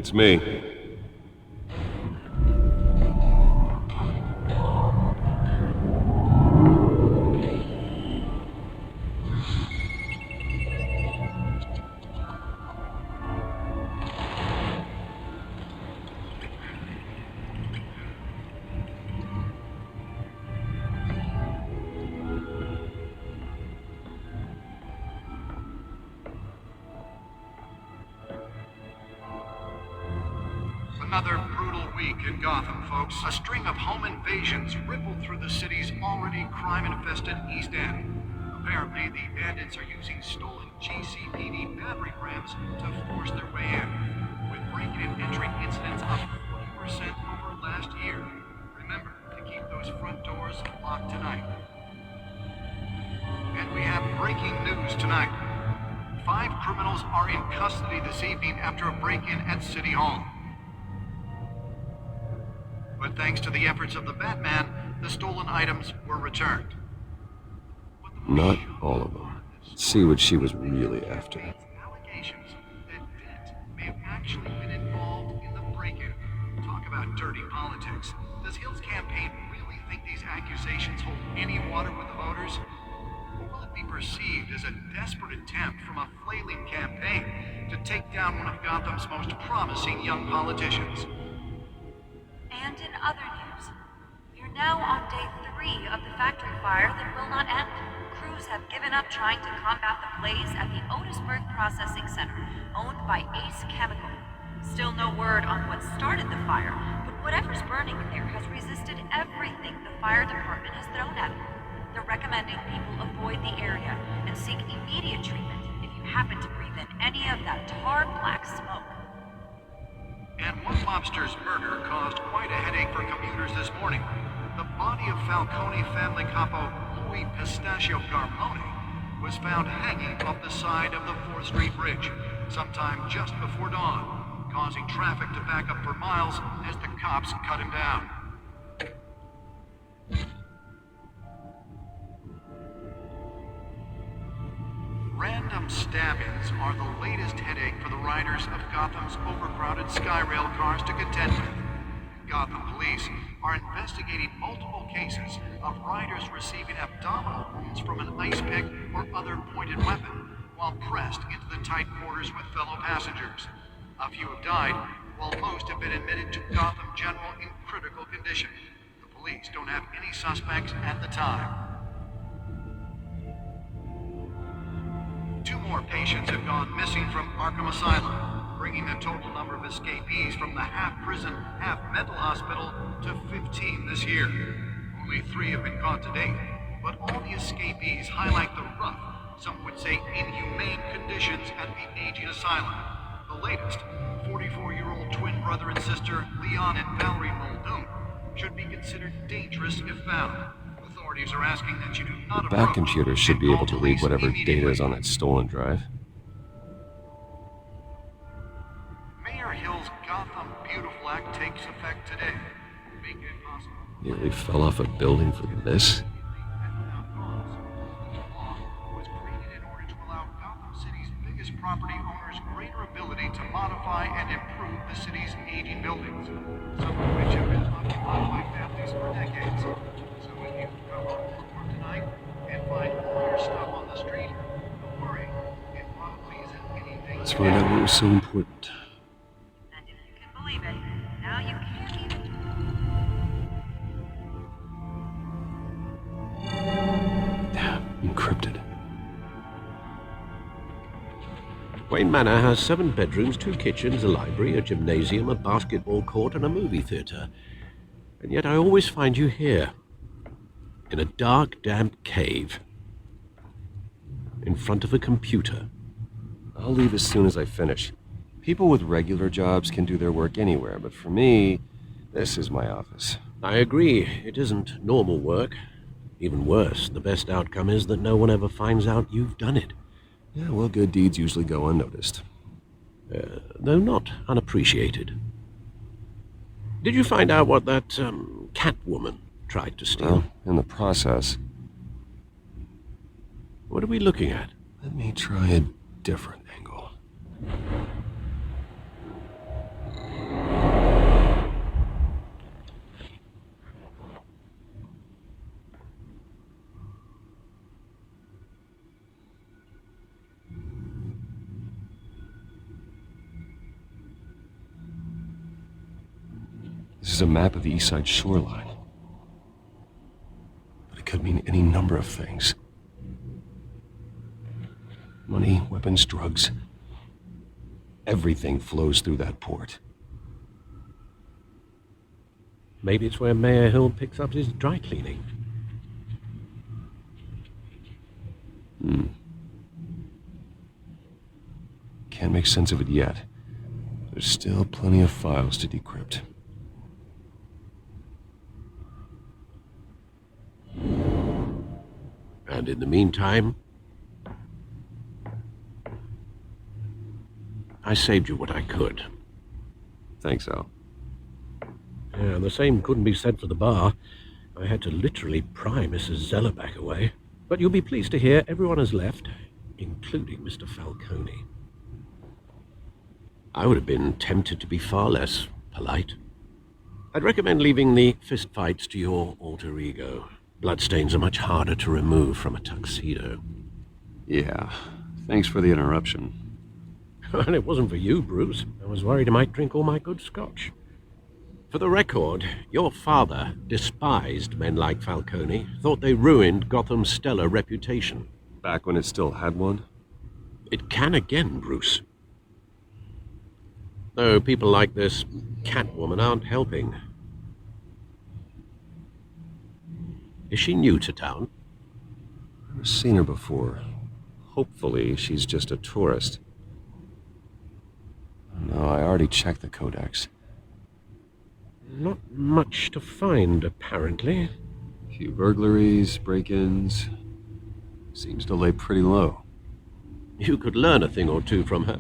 It's me. Another brutal week in Gotham, folks. A string of home invasions rippled through the city's already crime-infested East End. Apparently, the bandits are using stolen GCPD battering rams to force their way in, with breaking and entering incidents up 40% over last year. Remember to keep those front doors locked tonight. And we have breaking news tonight. 5 criminals are in custody this evening after a break-in at City Hall. But thanks to the efforts of the Batman, the stolen items were returned. Not all of them. Let's see what she was really after. Allegations that Dent may have actually been involved in the break-in. Talk about dirty politics. Does Hill's campaign really think these accusations hold any water with the voters? Or will it be perceived as a desperate attempt from a flailing campaign to take down one of Gotham's most promising young politicians? And in other news, we're now on day 3 of the factory fire that will not end. Crews have given up trying to combat the blaze at the Otisburg Processing Center, owned by Ace Chemical. Still no word on what started the fire, but whatever's burning there has resisted everything the fire department has thrown at it. They're recommending people avoid the area and seek immediate treatment if you happen to breathe in any of that tar black smoke. And one mobster's murder caused quite a headache for commuters this morning. The body of Falcone family capo Louis Pistachio Garmone was found hanging off the side of the 4th Street Bridge sometime just before dawn, causing traffic to back up for miles as the cops cut him down. Random stabbings are the latest headache for the riders of Gotham's overcrowded Skyrail cars to contend with. Gotham police are investigating multiple cases of riders receiving abdominal wounds from an ice pick or other pointed weapon while pressed into the tight quarters with fellow passengers. A few have died, while most have been admitted to Gotham General in critical condition. The police don't have any suspects at the time. 2 more patients have gone missing from Arkham Asylum, bringing the total number of escapees from the half-prison, half-mental hospital to 15 this year. Only 3 have been caught to date, but all the escapees highlight the rough, some would say inhumane conditions at the aging asylum. The latest, 44-year-old twin brother and sister Leon and Valerie Muldoon, should be considered dangerous if found. Authorities are asking that you do not approach. Back computer should be able to read whatever data is on that stolen drive. Mayor Hill's Gotham Beautiful Act takes effect today, making it possible. Nearly fell off a building for this. Was created in order to allow Gotham City's biggest property owners greater ability to modify and improve the city's aging buildings, some of which have been occupied by families for decades. So if you come home from work tonight and find all your stuff on the street, don't worry, it probably isn't anything. Let's find out what was so important. And if you can believe it, now you can't even... Encrypted. Wayne Manor has 7 bedrooms, 2 kitchens, a library, a gymnasium, a basketball court, and a movie theater. And yet I always find you here, in a dark, damp cave, in front of a computer. I'll leave as soon as I finish. People with regular jobs can do their work anywhere, but for me, this is my office. I agree, it isn't normal work. Even worse, the best outcome is that no one ever finds out you've done it. Yeah, well, good deeds usually go unnoticed. Though not unappreciated. Did you find out what that, Catwoman tried to steal? Well, in the process. What are we looking at? Let me try a different angle. a map of the East Side shoreline. But it could mean any number of things. Money, weapons, drugs. Everything flows through that port. Maybe it's where Mayor Hill picks up his dry cleaning. Can't make sense of it yet. There's still plenty of files to decrypt. And in the meantime, I saved you what I could. Thanks, Al. Yeah, the same couldn't be said for the bar. I had to literally pry Mrs. Zellerback away. But you'll be pleased to hear everyone has left, including Mr. Falcone. I would have been tempted to be far less polite. I'd recommend leaving the fistfights to your alter ego. Bloodstains are much harder to remove from a tuxedo. Yeah, thanks for the interruption. And it wasn't for you, Bruce. I was worried I might drink all my good scotch. For the record, your father despised men like Falcone, thought they ruined Gotham's stellar reputation. Back when it still had one? It can again, Bruce. Though people like this Catwoman aren't helping. Is she new to town? I've never seen her before. Hopefully, she's just a tourist. No, I already checked the codex. Not much to find, apparently. A few burglaries, break-ins. Seems to lay pretty low. You could learn a thing or two from her.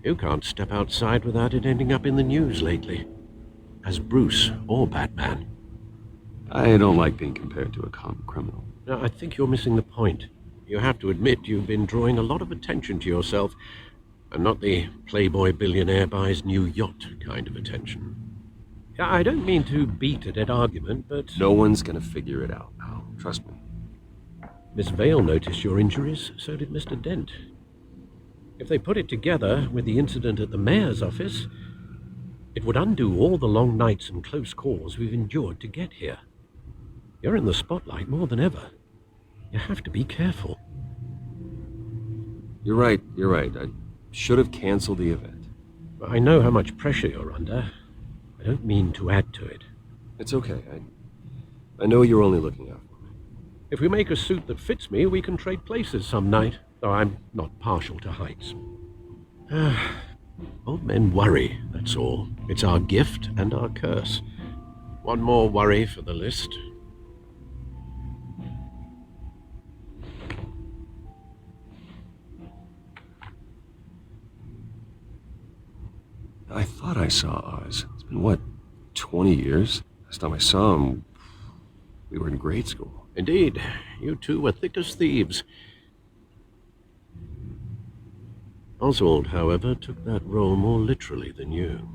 You can't step outside without it ending up in the news lately. As Bruce or Batman. I don't like being compared to a common criminal. Now, I think you're missing the point. You have to admit you've been drawing a lot of attention to yourself, and not the playboy billionaire buys new yacht kind of attention. I don't mean to beat a dead argument, but... No one's gonna figure it out, pal. Trust me. Miss Vale noticed your injuries, so did Mr. Dent. If they put it together with the incident at the mayor's office, it would undo all the long nights and close calls we've endured to get here. You're in the spotlight more than ever. You have to be careful. You're right. I should have canceled the event. I know how much pressure you're under. I don't mean to add to it. It's okay. I know you're only looking out for me. If we make a suit that fits me, we can trade places some night, though I'm not partial to heights. Old men worry, that's all. It's our gift and our curse. One more worry for the list. I thought I saw Oz. It's been, what, 20 years? Last time I saw him, we were in grade school. Indeed, you two were thick as thieves. Oswald, however, took that role more literally than you.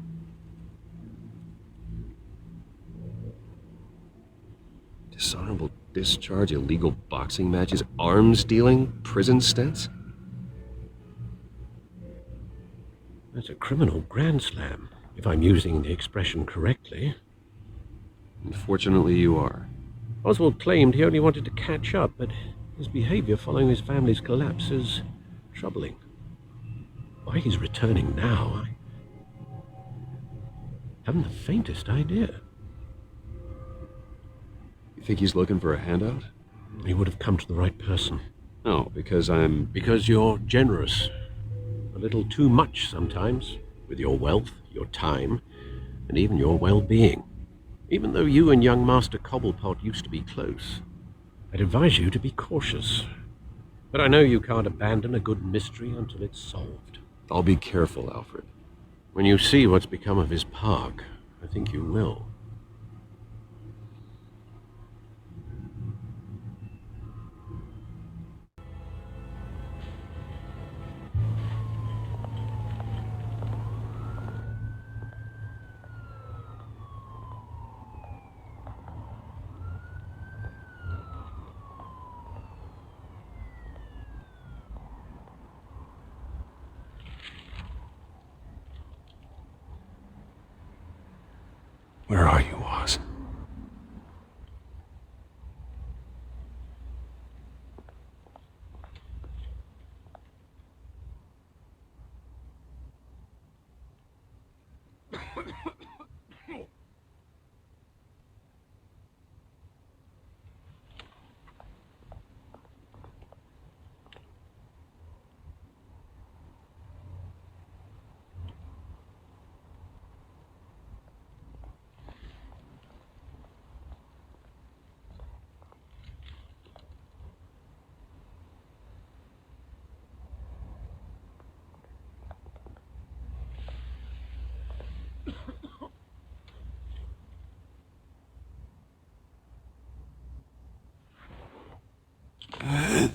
Dishonorable discharge, illegal boxing matches, arms dealing, prison stints? That's a criminal grand slam, if I'm using the expression correctly. Unfortunately, you are. Oswald claimed he only wanted to catch up, but his behavior following his family's collapse is troubling. Why he's returning now, I haven't the faintest idea. You think he's looking for a handout? He would have come to the right person. No, because Because you're generous. A little too much sometimes, with your wealth, your time, and even your well-being. Even though you and young Master Cobblepot used to be close, I'd advise you to be cautious. But I know you can't abandon a good mystery until it's solved. I'll be careful, Alfred. When you see what's become of his park, I think you will. Where are you, Oz?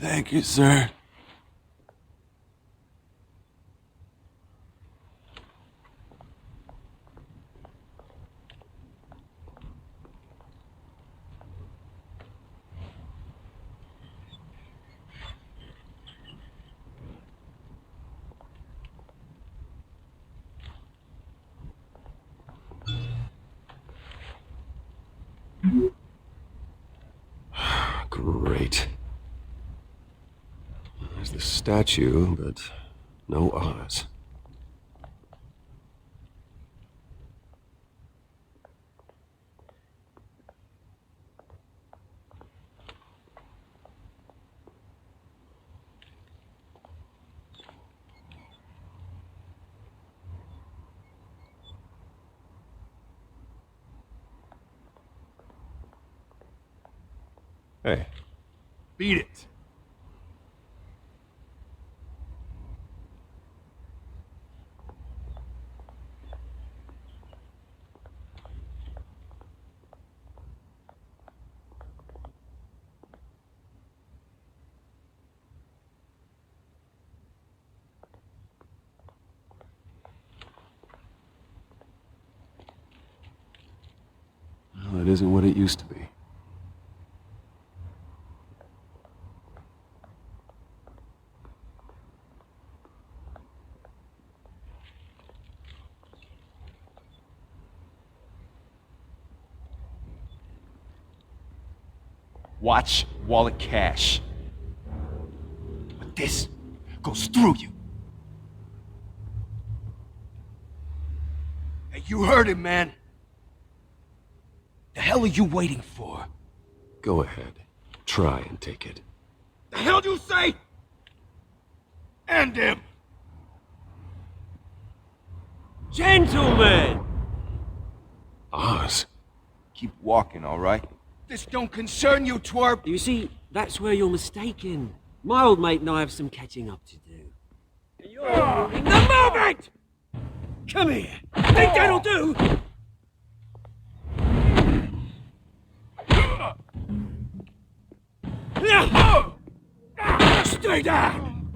Thank you, sir. Great. There's the statue, but no Oz. Hey. Beat it. Well, it isn't what it used to be. Watch wallet cash. But this goes through you. Hey, you heard him, man. The hell are you waiting for? Go ahead. Try and take it. The hell do you say? End him! Gentlemen! Oz? Keep walking, all right? This don't concern you, twerp! You see, that's where you're mistaken. My old mate and I have some catching up to do. And you're ruining the moment! Come here. Think that'll do? Stay down!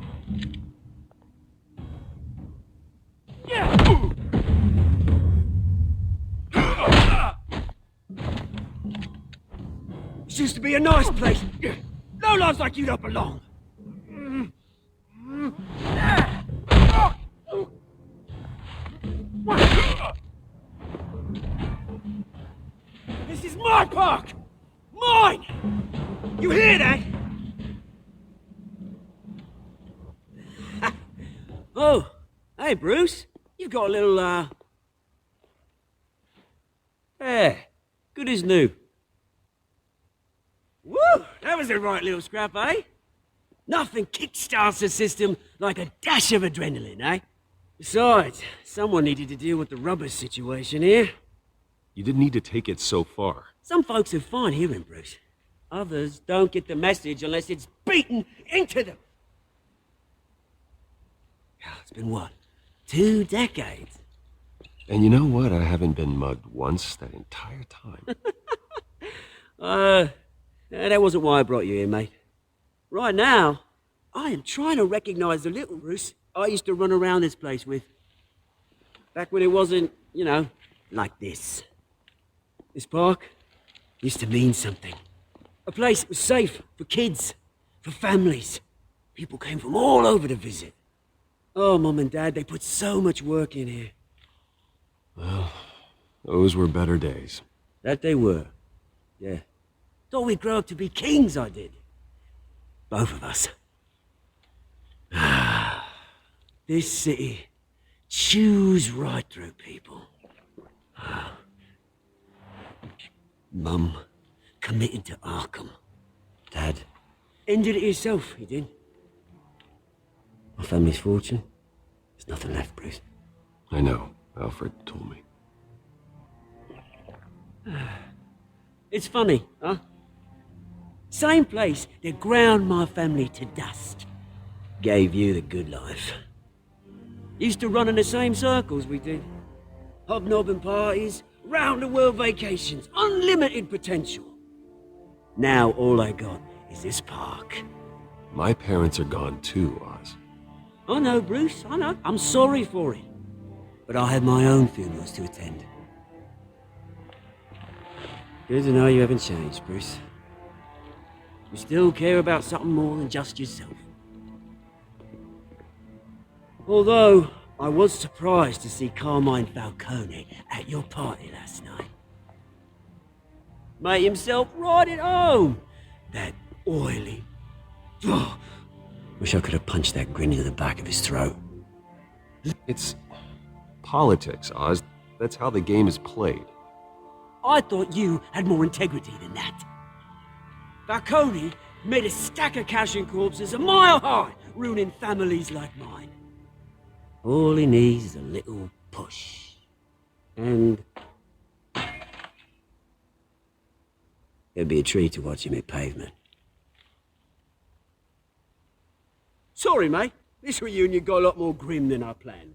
This used to be a nice place. No lives like you don't belong. This is my park! Mine! You hear that? Oh, hey Bruce. You've got a little, Yeah, good as new. Woo! That was a right little scrap, eh? Nothing kickstarts the system like a dash of adrenaline, eh? Besides, someone needed to deal with the rubber situation here. You didn't need to take it so far. Some folks are fine hearing, Bruce. Others don't get the message unless it's beaten into them. It's been what? 2 decades? And you know what? I haven't been mugged once that entire time. That wasn't why I brought you here, mate. Right now, I am trying to recognize the little Bruce I used to run around this place with. Back when it wasn't, you know, like this. This park used to mean something. A place that was safe for kids, for families. People came from all over to visit. Oh, Mum and Dad, they put so much work in here. Well, Those were better days. That they were. Yeah. Thought we'd grow up to be kings, I did. Both of us. This city chews right through people. Mum committed to Arkham. Dad ended it himself, he did. My family's fortune. There's nothing left, Bruce. I know. Alfred told me. It's funny, huh? Same place that ground my family to dust. Gave you the good life. Used to run in the same circles we did. Hobnobbing parties, round-the-world vacations, unlimited potential. Now all I got is this park. My parents are gone too, Oz. I know, Bruce, I know. I'm sorry for it. But I have my own funerals to attend. Good to know you haven't changed, Bruce. You still care about something more than just yourself. Although, I was surprised to see Carmine Falcone at your party last night. Made himself right at home. That oily... Oh, wish I could have punched that grin into the back of his throat. It's politics, Oz. That's how the game is played. I thought you had more integrity than that. Falcone made a stack of cash and corpses a mile high, ruining families like mine. All he needs is a little push. And... it'd be a treat to watch him hit pavement. Sorry, mate. This reunion got a lot more grim than I planned.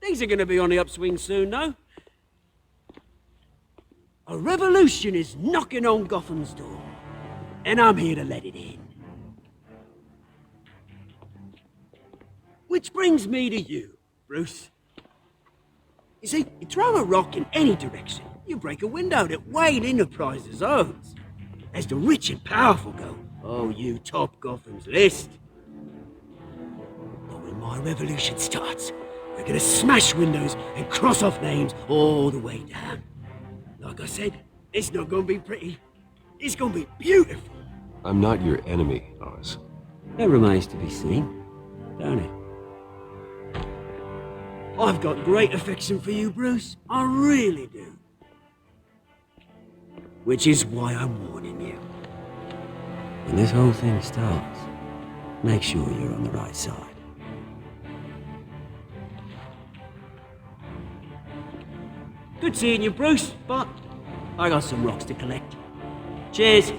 Things are gonna be on the upswing soon, though. A revolution is knocking on Gotham's door, and I'm here to let it in. Which brings me to you, Bruce. You see, you throw a rock in any direction, you break a window that Wayne Enterprises owns. As the rich and powerful go, oh, you top Gotham's list. But when my revolution starts, we're gonna smash windows and cross off names all the way down. Like I said, it's not gonna be pretty. It's gonna be beautiful. I'm not your enemy, Oz. That remains to be seen, don't it? I've got great affection for you, Bruce. I really do. Which is why I'm warning you. When this whole thing starts, make sure you're on the right side. Good seeing you, Bruce, but I got some rocks to collect. Cheers.